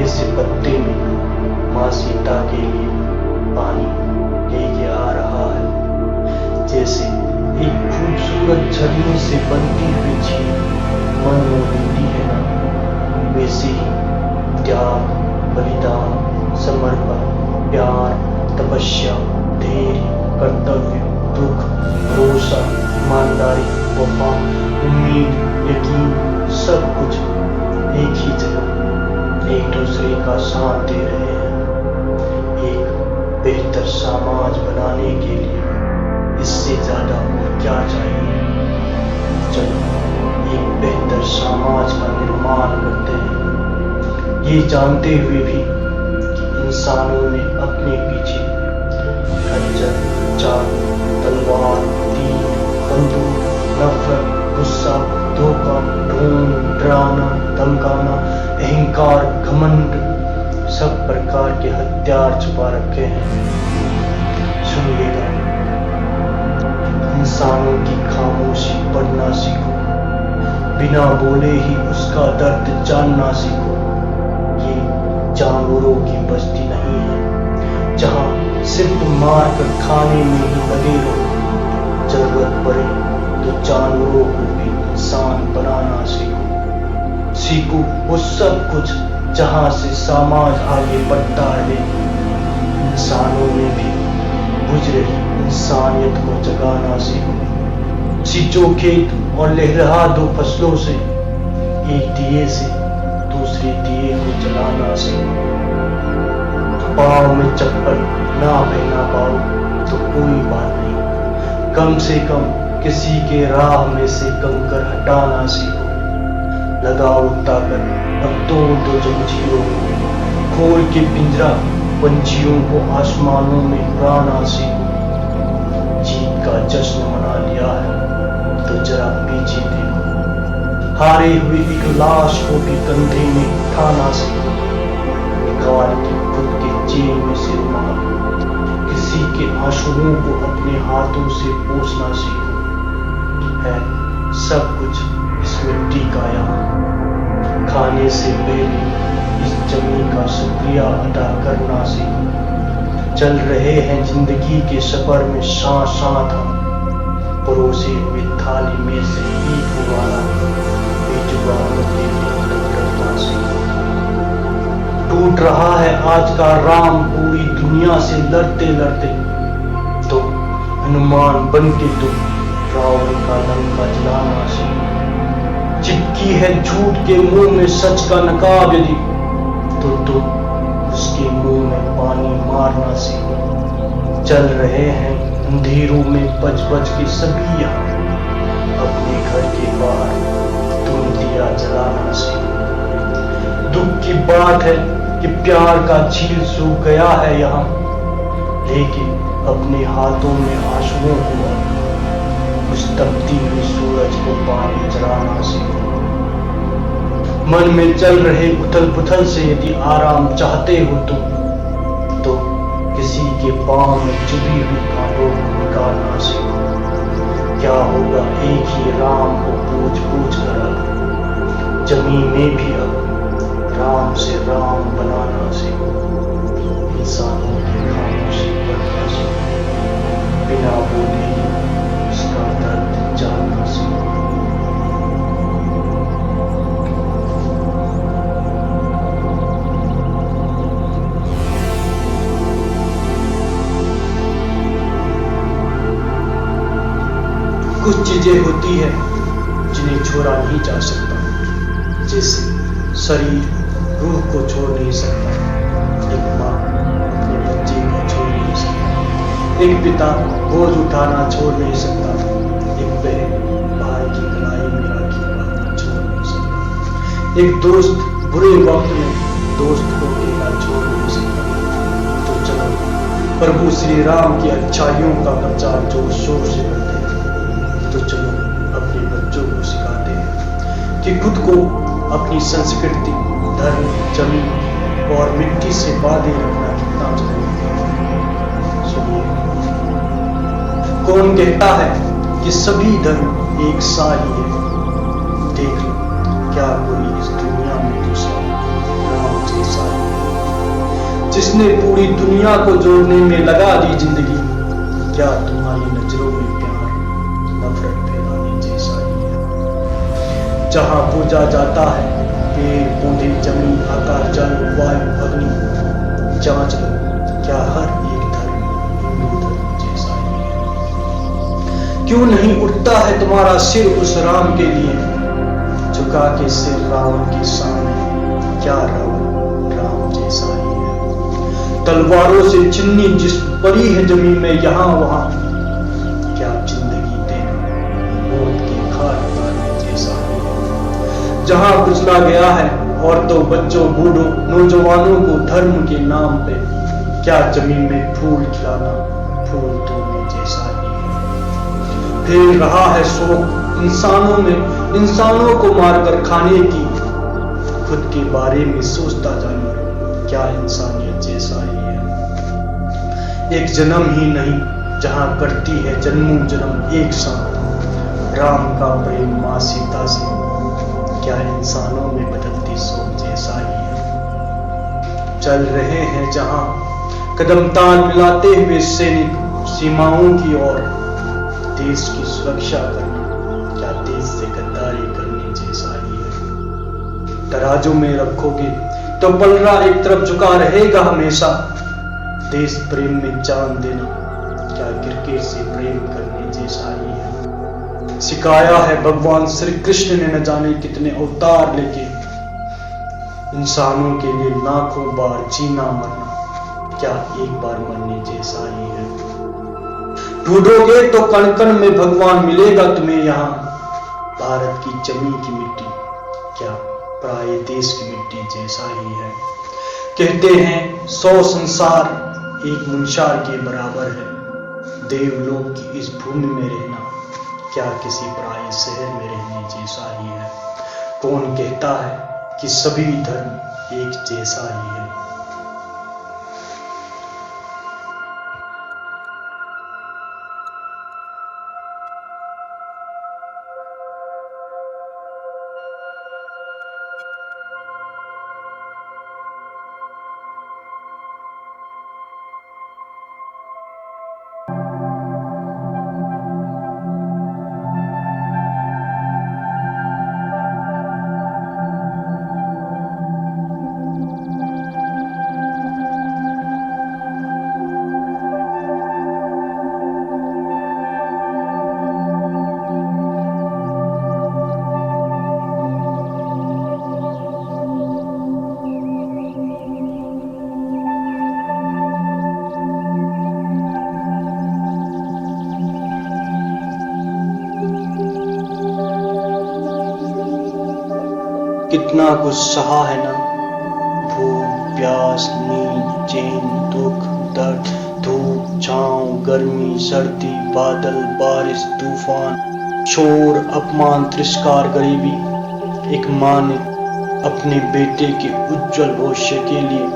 से पत्ते में माँ सीता के लिए पानी लेके आ रहा है। जैसे एक खूबसूरत झरने से बनती हुई झील मन मोह लेती है ना, वैसे ही त्याग, बलिदान, समर्पण, प्यार, तपस्या, धैर्य, कर्तव्य, दुख, भरोसा, ईमानदारी, वफा, उम्मीद, यकीन, सब कुछ एक ही जगह एक दूसरे का साथ दे रहे हैं। एक बेहतर समाज बनाने के लिए इससे ज्यादा और क्या चाहिए। चलो एक बेहतर समाज का निर्माण करते हैं, ये जानते हुए भी कि इंसानों ने अपने पीछे खंजर, चाकू, तलवार, तीर, बंदूक, नफरत, गुस्सा, धोखा, ढोंग, डराना, धमकाना, अहंकार, घमंड, सब प्रकार के हथियार छुपा रखे हैं। सुनिएगा, इंसानों की खामोशी पढ़ना सीखो, बिना बोले ही उसका दर्द जानना सीखो। ये जानवरों की बस्ती नहीं है जहां सिर्फ मार कर खाने में ही लगे रहो। जरूरत पड़े तो जानवरों को भी इंसान बनाना सीखो। सीखो वो सब कुछ जहां से समाज आगे बढ़ता रहे। इंसानों में भी बुझ रही इंसानियत को जगाना सीखो। सींचो खेत और लहरा दो फसलों से, एक दिए से दूसरे दिए को जलाना सीखो। पाँव में चप्पल ना पहना पाओ तो कोई बात नहीं, कम से कम किसी के राह में से कंकर हटाना सीखो। लगाओ ताकत और तोड़ दो जंजीरों को, खोल के पिंजरा पंछियों को आसमानों में उड़ाना सीखो। जीत का जश्न मना लिया है तो जरा पीछे देखो, हारे हुए एक लाश को भी कंधे में उठाना सीखो। निकाल के खुद के जेब में से रुमाल, किसी के आंसुओं को अपने हाथों से पोंछना सीखो। है सब कुछ इस मिट्टी का यहाँ, खाने से पहले इस जमीन का शुक्रिया अदा करना सीखो। चल रहे हैं जिंदगी के सफर में साथ साथ हम, परोसे हुए थाली में से एक वाला बेजुबानों के लिए करना सीखो। टूट रहा है आज का राम पूरी दुनिया से लड़ते लड़ते, तो हनुमान बन के तुम रावण का लंका जलाना सीखो। चिपकी है झूठ के मुंह में सच का नकाब यदि, तो तुम उसके मुंह में पानी मारना सीखो। चल रहे हैं अंधेरों में बच बच के सभी यहाँ, अपने घर के बाहर तुम दिया जलाना सीखो। दुख की बात है कि प्यार का झील सूख गया है यहाँ, लेकिन अपने हाथों में आंसुओं को उस तपती हुई सूरज को पानी जलाना सीखो। मन में चल रहे उथल पुथल से यदि आराम चाहते हो तुम, तो किसी के पांव में चुभी हुई कांटों को निकालना सीखो। क्या होगा एक ही राम को पूछ पूछ कर अब, जमीन में भी अब राम से राम बनाना सीखो। इंसानों की खामोशी पढ़ना सीखो, बिना बोले ही उसका दर्द जानना सीखो। कुछ चीजें होती है जिन्हें छोड़ा नहीं जा सकता, जैसे शरीर रूह को छोड़ नहीं सकता, एक माँ अपने बच्चे को छोड़ नहीं सकता, एक पिता बोझ उठाना छोड़ नहीं सकता, एक बहन भाई की कलाई में राखी बांधना छोड़ नहीं सकता, एक दोस्त बुरे वक्त में दोस्त को अकेला छोड़ नहीं सकता। तो चलो प्रभु श्री राम की अच्छाइयों का प्रचार जोर शोर से करते हैं। तो चलो अपने बच्चों को सिखाते हैं कि खुद को अपनी संस्कृति, धर्म, जमीन और मिट्टी से बांधे रखना कितना जरूरी है। सुनिए, कौन कहता है कि सभी धर्म एक सा ही है? देख लो, क्या कोई इस दुनिया में दूसरा राम जैसा है? जिसने पूरी दुनिया को जोड़ने में लगा दी जिंदगी, क्या तुम्हारी नजरों में प्यार नफरत फैलाने जैसा ही है? जहां पूजा जाता है पेड़ पौधे जमीन आकाश जल वायु अग्नि, जांच लो क्या हर एक धर्म हिंदू धर्म जैसा ही है? क्यों नहीं उठता है तुम्हारा सिर उस राम के लिए, झुका के सिर रावण के सामने, क्या रावण राम जैसा ही है? तलवारों से चिन्नी जिस पड़ी है जमीन में यहां वहां, क्या जिंदगी देना मौत के घाट उतारने जैसा ही है? जहां कुचला गया है औरतों बच्चों बूढ़ों नौजवानों को धर्म के नाम पे, क्या जमीन में फूल खिलाना फूल तोड़ने जैसा ही है? फैल रहा है शौक इंसानों में इंसानों को मारकर खाने की, खुद के बारे में सोचता जानो क्या इंसानियत जैसा ही है? एक जन्म ही नहीं जहां करती है जन्मों जन्म एक साथ, राम का प्रेम मां सीता से, क्या इंसानों में बदलती सोच जैसा ही है? चल रहे हैं जहां कदम ताल मिलाते हुए सैनिक सीमाओं की ओर, देश की सुरक्षा करना क्या देश से गद्दारी करने जैसा ही है? तराजू में रखोगे तो पलड़ा एक तरफ झुका रहेगा हमेशा, देश प्रेम में जान देना क्या क्रिकेट से प्रेम करने जैसा ही है? सिखाया है भगवान श्री कृष्ण ने न जाने कितने अवतार लेके, इंसानों के लिए लाखों बार जीना मरना क्या एक बार मरने जैसा ही है? ढूंढोगे तो कण कण में भगवान मिलेगा तुम्हें यहाँ, भारत की जमीन की मिट्टी क्या पराये देश की मिट्टी जैसा ही है? कहते हैं 100 संसार एक मुनशार के बराबर है, देवलोक की इस भूमि में रहना क्या किसी पराये शहर में रहने जैसा ही है? कौन कहता है कि सभी धर्म एक जैसा ही है? कितना कुछ सहा है ना, भूख प्यास नींद चैन दुख दर्द धूप छांव गर्मी सर्दी बादल बारिश तूफान शोर अपमान तिरस्कार गरीबी। एक माँ ने अपने बेटे के उज्जवल भविष्य के लिए,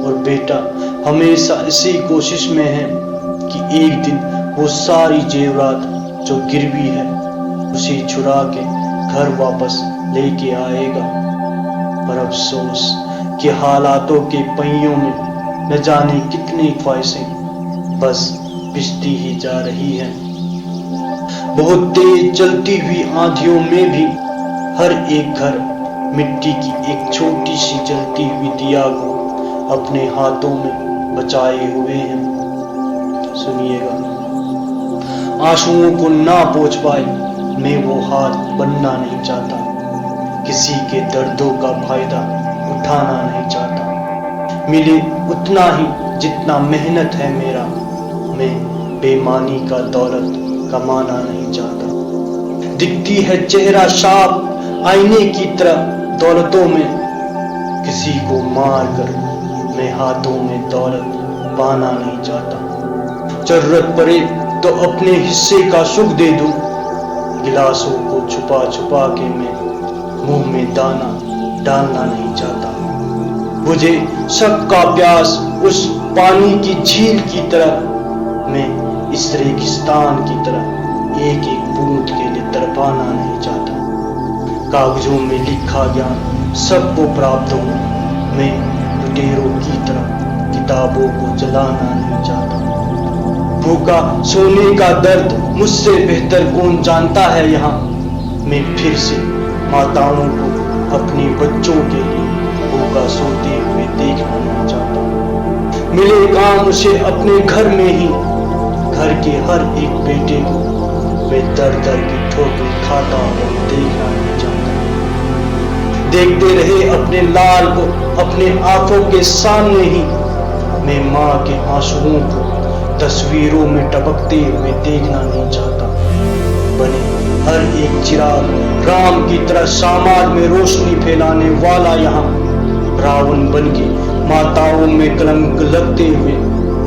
और बेटा हमेशा इसी कोशिश में है कि एक दिन वो सारी जेवरात जो गिरवी है उसे छुड़ा के घर वापस लेके आएगा। पर अफसोस कि हालातों के पहियों में न जाने कितनी ख्वाहिशें बस पिसती ही जा रही हैं। बहुत तेज चलती हुई आंधियों में भी हर एक घर मिट्टी की एक छोटी सी जलती हुई दिया को अपने हाथों में बचाए हुए हैं। सुनिएगा, आंसुओं को ना पोंछ पाए मैं वो हाथ बनना नहीं चाहता, किसी के दर्दों का फायदा उठाना नहीं चाहता। मिले उतना ही जितना मेहनत है मेरा, मैं बेईमानी का दौलत कमाना नहीं चाहता। दिखती है चेहरा साफ आईने की तरह दौलतों में, किसी को मार कर मैं हाथों में दौलत पाना नहीं चाहता। जरूरत पड़े तो अपने हिस्से का सुख दे दूं, गिलासों को छुपा छुपा के मैं मुंह में दाना डालना नहीं चाहता। मुझे सबका प्यास उस पानी की झील की तरह, मैं इस रेगिस्तान की तरह एक एक बूंद के लिए तड़पाना नहीं चाहता। कागजों में लिखा ज्ञान सबको प्राप्त हो, मैं लुटेरों की तरह किताबों को जलाना नहीं चाहता। भूखा सोने का दर्द मुझसे बेहतर कौन जानता है यहाँ। मैं फिर से माताओं को अपने बच्चों के लिए भूखा सोते हुए देखना नहीं चाहता। मिले काम उसे अपने घर में ही, घर के हर एक बेटे को वे दर दर की ठोकर खाता हुआ देखना नहीं चाहता। देखते रहे अपने लाल को अपने आंखों के सामने ही, मैं माँ के आंसुओं को तस्वीरों में टपकते हुए देखना नहीं चाहता। बने हर एक चिराग राम की तरह समाज में रोशनी फैलाने वाला यहाँ रावण बन के माताओं में कलंक लगते हुए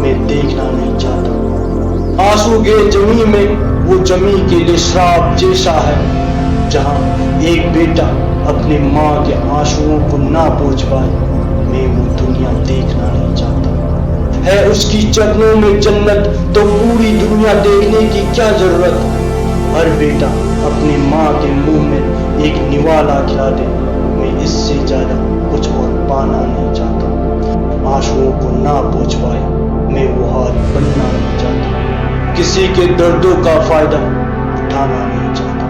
मैं देखना नहीं चाहता। आंसू गिरे जमी में वो जमी के लिए श्राप जैसा है, जहाँ एक बेटा अपने माँ के आंसुओं को ना पोंछ पाए। मैं वो दुनिया देखना नहीं चाहता। है उसकी चरणों में जन्नत तो पूरी दुनिया देखने की क्या जरूरत। हर बेटा अपनी माँ के मुंह में एक निवाला खिला दे, मैं इससे ज्यादा कुछ और पाना नहीं चाहता। आंसुओं को ना पोंछ पाए, मैं वो हाल बनना नहीं चाहता। किसी के दर्दों का फायदा उठाना नहीं चाहता।